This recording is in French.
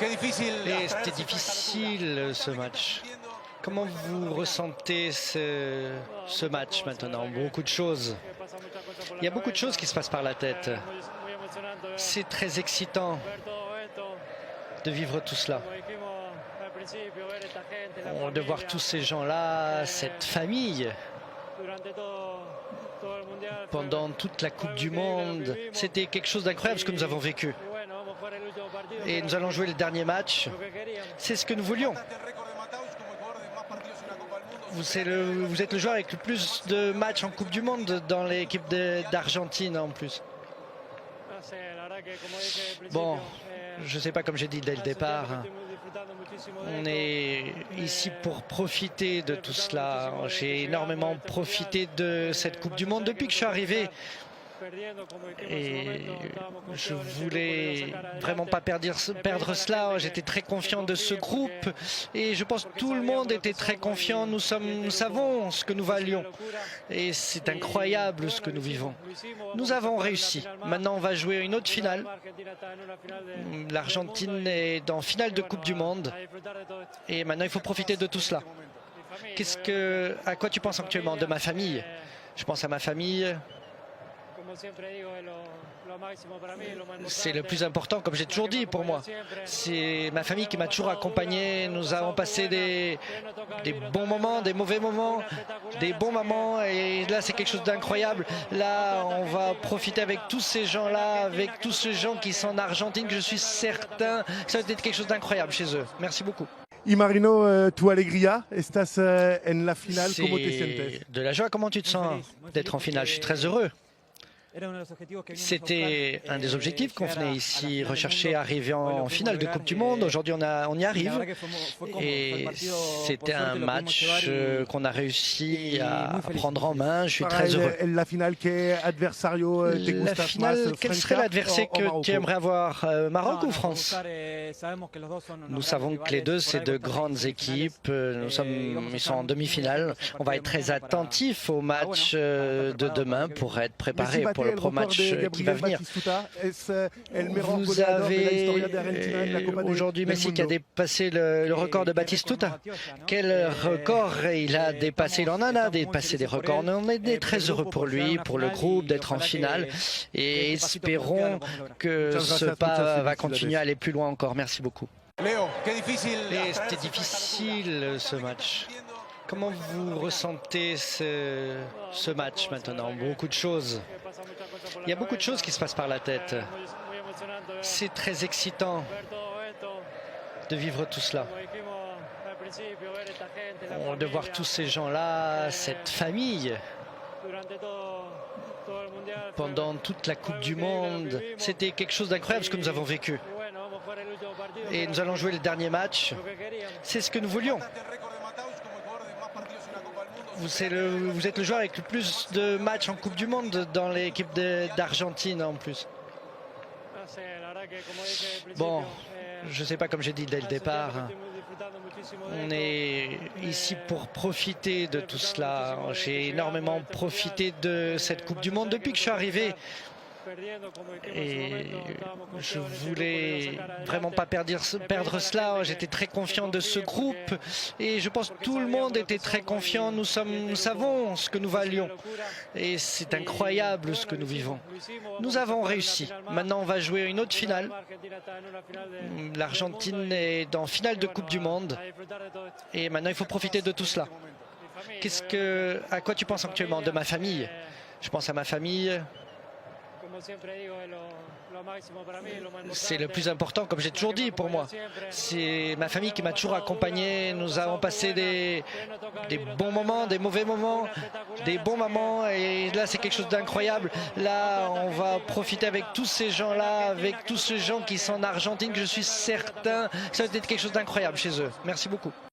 Et c'était difficile ce match. Comment vous ressentez ce match maintenant? Beaucoup de choses. Il y a beaucoup de choses qui se passent par la tête. C'est très excitant de vivre tout cela. De voir tous ces gens-là, cette famille, pendant toute la Coupe du Monde. C'était quelque chose d'incroyable ce que nous avons vécu. Et nous allons jouer le dernier match. C'est ce que nous voulions. Vous êtes le joueur avec le plus de matchs en Coupe du Monde dans l'équipe d'Argentine en plus. Bon, je ne sais pas, comme j'ai dit dès le départ, on est ici pour profiter de tout cela. J'ai énormément profité de cette Coupe du Monde depuis que je suis arrivé. Et je voulais vraiment pas perdre cela. J'étais très confiant de ce groupe et je pense que tout le monde était très confiant. Nous savons ce que nous valions et c'est incroyable ce que nous vivons. Nous avons réussi. Maintenant, on va jouer une autre finale. L'Argentine est en finale de Coupe du Monde et maintenant il faut profiter de tout cela. À quoi tu penses actuellement? De ma famille. Je pense à ma famille. C'est le plus important, comme j'ai toujours dit pour moi. C'est ma famille qui m'a toujours accompagné. Nous avons passé des bons moments, des mauvais moments, des bons moments. Et là, c'est quelque chose d'incroyable. Là, on va profiter avec tous ces gens-là, avec tous ces gens qui sont en Argentine, que je suis certain que ça va être quelque chose d'incroyable chez eux. Merci beaucoup. Y Marino, tu alegría, estás en la finale, ¿cómo te sientes? De la joie, comment tu te sens d'être en finale? Je suis très heureux. C'était un des objectifs qu'on venait ici rechercher, arriver en finale de Coupe du Monde. Aujourd'hui, on y arrive. Et c'était un match qu'on a réussi à prendre en main. Je suis très heureux. La finale, quel serait l'adversaire que tu aimerais avoir, Maroc ou France? Nous savons que les deux, c'est de grandes équipes. Ils sont en demi-finale. On va être très attentifs au match de demain pour être préparés pour le pro match qui va venir. Vous avez aujourd'hui Messi qui a dépassé le record de Batistuta. Quel record il a dépassé? Il en a dépassé des records. On est très heureux pour lui, pour le groupe, d'être en finale et espérons que ce pas va continuer à aller plus loin encore. Merci beaucoup. Et c'était difficile ce match. Comment vous ressentez ce match maintenant? Beaucoup de choses. Il y a beaucoup de choses qui se passent par la tête. C'est très excitant de vivre tout cela. De voir tous ces gens-là, cette famille, pendant toute la Coupe du Monde. C'était quelque chose d'incroyable ce que nous avons vécu. Et nous allons jouer le dernier match. C'est ce que nous voulions. Vous êtes le joueur avec le plus de matchs en Coupe du Monde dans l'équipe d'Argentine en plus. Bon, je ne sais pas, comme j'ai dit dès le départ, on est ici pour profiter de tout cela. J'ai énormément profité de cette Coupe du Monde depuis que je suis arrivé. Et je voulais vraiment pas perdre cela. J'étais très confiant de ce groupe et je pense que tout le monde était très confiant. Nous savons ce que nous valions et c'est incroyable ce que nous vivons. Nous avons réussi. Maintenant, on va jouer une autre finale. L'Argentine est en finale de Coupe du Monde et maintenant il faut profiter de tout cela. À quoi tu penses actuellement? De ma famille. Je pense à ma famille. C'est le plus important, comme j'ai toujours dit pour moi. C'est ma famille qui m'a toujours accompagné. Nous avons passé des bons moments, des mauvais moments, des bons moments. Et là, c'est quelque chose d'incroyable. Là, on va profiter avec tous ces gens-là, avec tous ces gens qui sont en Argentine, que je suis certain que ça va être quelque chose d'incroyable chez eux. Merci beaucoup.